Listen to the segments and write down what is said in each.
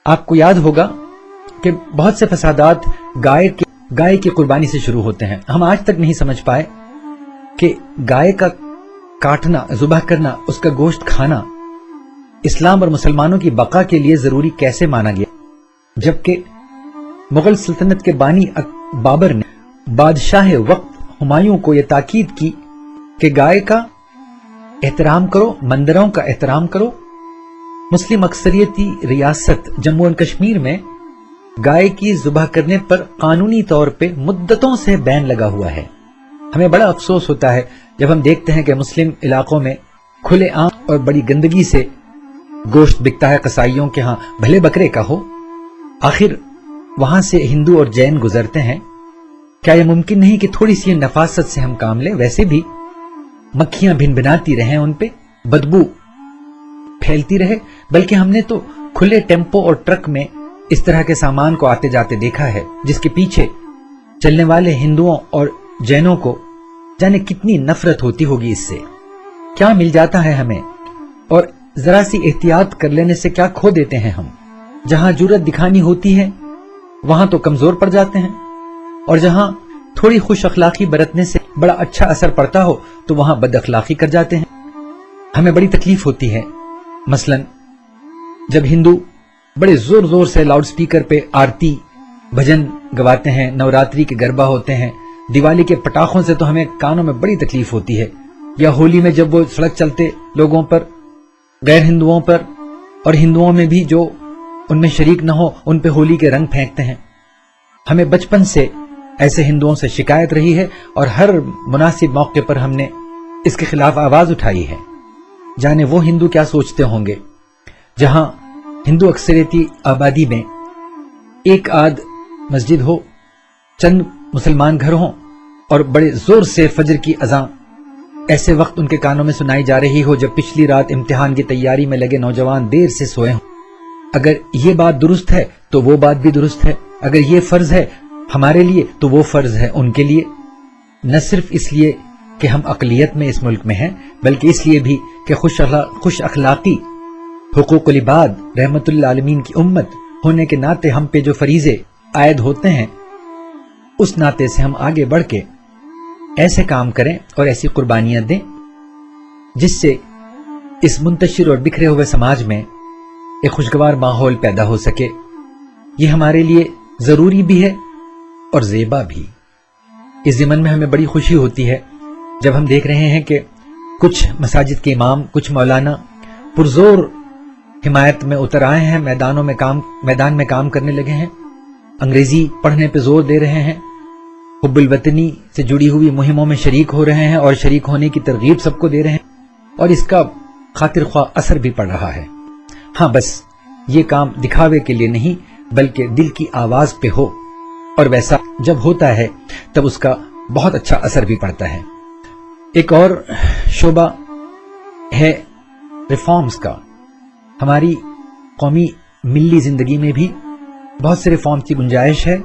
آپ کو یاد ہوگا کہ بہت سے فسادات گائے کی قربانی سے شروع ہوتے ہیں. ہم آج تک نہیں سمجھ پائے کہ گائے کا کاٹنا، ذبح کرنا، اس کا گوشت کھانا اسلام اور مسلمانوں کی بقا کے لیے ضروری کیسے مانا گیا، جبکہ مغل سلطنت کے بانی بابر نے بادشاہ وقت ہمایوں کو یہ تاکید کی کہ گائے کا احترام کرو، مندروں کا احترام کرو. مسلم اکثریتی ریاست جموں اینڈ کشمیر میں گائے کی ذبح کرنے پر قانونی طور پہ مدتوں سے بین لگا ہوا ہے. ہمیں بڑا افسوس ہوتا ہے جب ہم دیکھتے ہیں کہ مسلم علاقوں میں کھلے عام اور بڑی گندگی سے گوشت بکتا ہے قصائیوں کے ہاں، بھلے بکرے کا ہو. آخر وہاں سے ہندو اور جین گزرتے ہیں. کیا یہ ممکن نہیں کہ تھوڑی سی نفاست سے ہم کام لیں؟ ویسے بھی مکھیاں بھن بھناتی رہیں، ان پہ بدبو پھیلتی رہے. بلکہ ہم نے تو کھلے ٹیمپو اور ٹرک میں اس طرح کے سامان کو آتے جاتے دیکھا ہے، جس کے پیچھے چلنے والے ہندوؤں اور جینوں کو جانے کتنی نفرت ہوتی ہوگی. اس سے کیا مل جاتا ہے ہمیں، اور ذرا سی احتیاط کر لینے سے کیا کھو دیتے ہیں ہم. جہاں جرأت دکھانی ہوتی ہے وہاں تو کمزور پڑ جاتے ہیں، اور جہاں تھوڑی خوش اخلاقی برتنے سے بڑا اچھا اثر پڑتا ہو تو وہاں بد اخلاقی کر جاتے ہیں. ہمیں بڑی تکلیف ہوتی ہے مثلا جب ہندو بڑے زور زور سے لاؤڈ سپیکر پہ آرتی بھجن گواتے ہیں، نوراتری کے گربا ہوتے ہیں، دیوالی کے پٹاخوں سے تو ہمیں کانوں میں بڑی تکلیف ہوتی ہے. یا ہولی میں جب وہ سڑک چلتے لوگوں پر، غیر ہندوؤں پر اور ہندوؤں میں بھی جو ان میں شریک نہ ہو، ان پہ ہولی کے رنگ پھینکتے ہیں. ہمیں بچپن سے ایسے ہندوؤں سے شکایت رہی ہے اور ہر مناسب موقع پر ہم نے اس کے خلاف آواز اٹھائی ہے. جانے وہ ہندو کیا سوچتے ہوں گے جہاں ہندو اکثریتی آبادی میں ایک آدھ مسجد ہو، چند مسلمان گھر ہوں، اور بڑے زور سے فجر کی اذان ایسے وقت ان کے کانوں میں سنائی جا رہی ہو جب پچھلی رات امتحان کی تیاری میں لگے نوجوان دیر سے سوئے ہوں. اگر یہ بات درست ہے تو وہ بات بھی درست ہے. اگر یہ فرض ہے ہمارے لیے تو وہ فرض ہے ان کے لیے. نہ صرف اس لیے کہ ہم اقلیت میں اس ملک میں ہیں، بلکہ اس لیے بھی کہ خوش اخلاقی حقوق العباد رحمت اللہ عالمین کی امت ہونے کے ناطے ہم پہ جو فریضے عائد ہوتے ہیں، اس ناطے سے ہم آگے بڑھ کے ایسے کام کریں اور ایسی قربانیاں دیں جس سے اس منتشر اور بکھرے ہوئے سماج میں ایک خوشگوار ماحول پیدا ہو سکے. یہ ہمارے لیے ضروری بھی ہے اور زیبا بھی. اس ضمن میں ہمیں بڑی خوشی ہوتی ہے جب ہم دیکھ رہے ہیں کہ کچھ مساجد کے امام، کچھ مولانا پرزور حمایت میں اتر آئے ہیں، میدان میں کام کرنے لگے ہیں، انگریزی پڑھنے پہ زور دے رہے ہیں، حب الوطنی سے جڑی ہوئی مہموں میں شریک ہو رہے ہیں اور شریک ہونے کی ترغیب سب کو دے رہے ہیں، اور اس کا خاطر خواہ اثر بھی پڑ رہا ہے. ہاں، بس یہ کام دکھاوے کے لیے نہیں بلکہ دل کی آواز پہ ہو، اور ویسا جب ہوتا ہے تب اس کا بہت اچھا اثر بھی پڑتا ہے. ایک اور شعبہ ہے ریفارمز کا. ہماری قومی ملی زندگی میں بھی بہت سے ریفارمز کی گنجائش ہے،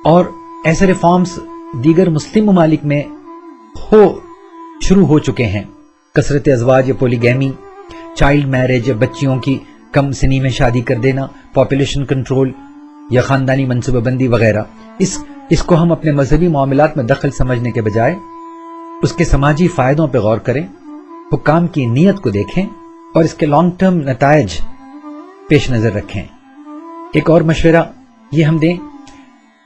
اور ایسے ریفارمز دیگر مسلم ممالک میں شروع ہو چکے ہیں. کثرت ازواج یا پولیگیمی، چائلڈ میرج یا بچیوں کی کم سنی میں شادی کر دینا، پاپولیشن کنٹرول یا خاندانی منصوبہ بندی وغیرہ. اس کو ہم اپنے مذہبی معاملات میں دخل سمجھنے کے بجائے اس کے سماجی فائدوں پہ غور کریں، حکام کی نیت کو دیکھیں اور اس کے لانگ ٹرم نتائج پیش نظر رکھیں. ایک اور مشورہ یہ ہم دیں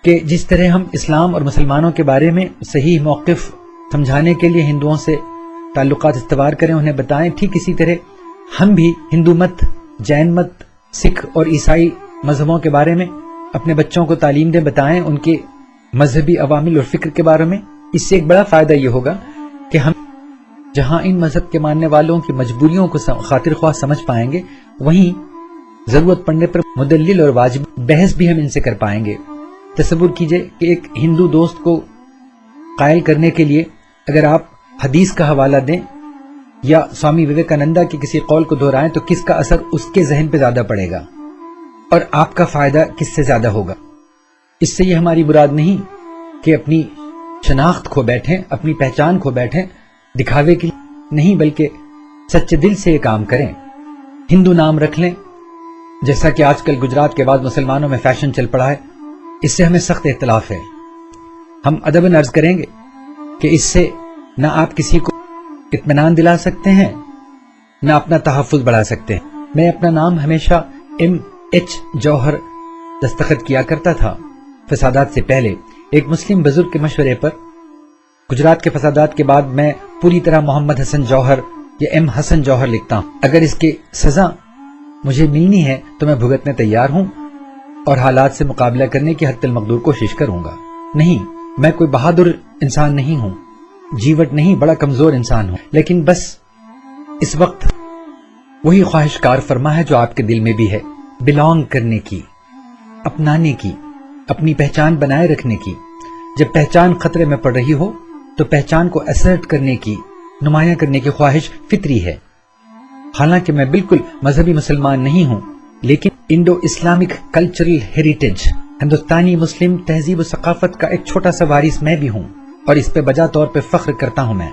کہ جس طرح ہم اسلام اور مسلمانوں کے بارے میں صحیح موقف سمجھانے کے لیے ہندوؤں سے تعلقات استوار کریں، انہیں بتائیں، ٹھیک اسی طرح ہم بھی ہندو مت، جین مت، سکھ اور عیسائی مذہبوں کے بارے میں اپنے بچوں کو تعلیم دیں، بتائیں ان کے مذہبی عوامل اور فکر کے بارے میں. اس سے ایک بڑا فائدہ یہ ہوگا کہ ہم جہاں ان مذہب کے ماننے والوں کی مجبوریوں کو خاطر خواہ سمجھ پائیں گے، وہیں ضرورت پڑنے پر مدلل اور واجب بحث بھی ہم ان سے کر پائیں گے. تصور کیجئے کہ ایک ہندو دوست کو قائل کرنے کے لیے اگر آپ حدیث کا حوالہ دیں یا سوامی وویکانندا کے کسی قول کو دہرائیں تو کس کا اثر اس کے ذہن پہ زیادہ پڑے گا اور آپ کا فائدہ کس سے زیادہ ہوگا. اس سے یہ ہماری مراد نہیں کہ اپنی شناخت کھو بیٹھیں، اپنی پہچان کھو بیٹھیں، دکھاوے کے نہیں، بلکہ سچے دل سے یہ کام کریں. ہندو نام رکھ لیں، جیسا کہ آج کل گجرات کے بعد مسلمانوں میں فیشن چل پڑا ہے، اس سے ہمیں سخت اختلاف ہے۔ ہم ادباً عرض کریں گے کہ اس سے نہ آپ کسی کو اطمینان دلا سکتے ہیں، نہ اپنا تحفظ بڑھا سکتے ہیں۔ میں اپنا نام ہمیشہ M.H. جوہر دستخط کیا کرتا تھا۔ فسادات سے پہلے ایک مسلم بزرگ کے مشورے پر گجرات کے فسادات کے بعد میں پوری طرح محمد حسن جوہر یا M. حسن جوہر لکھتا ہوں۔ اگر اس کی سزا مجھے ملنی ہے تو میں بھگتنے تیار ہوں اور حالات سے مقابلہ کرنے کی حد المقدور کوشش کروں گا۔ نہیں، میں کوئی بہادر انسان نہیں ہوں، جیوٹ نہیں، بڑا کمزور انسان ہوں، لیکن بس اس وقت وہی خواہش کار فرما ہے جو آپ کے دل میں بھی ہے، بلانگ کرنے کی، اپنانے کی، اپنی پہچان بنائے رکھنے کی۔ جب پہچان خطرے میں پڑ رہی ہو تو پہچان کو اسرٹ کرنے کی، نمایاں کرنے کی خواہش فطری ہے۔ حالانکہ میں بالکل مذہبی مسلمان نہیں ہوں، لیکن انڈو اسلامک کلچرل ہیریٹیج، ہندوستانی مسلم تہذیب و ثقافت کا ایک چھوٹا سا وارث میں بھی ہوں، اور اس پہ بجا طور پہ فخر کرتا ہوں میں۔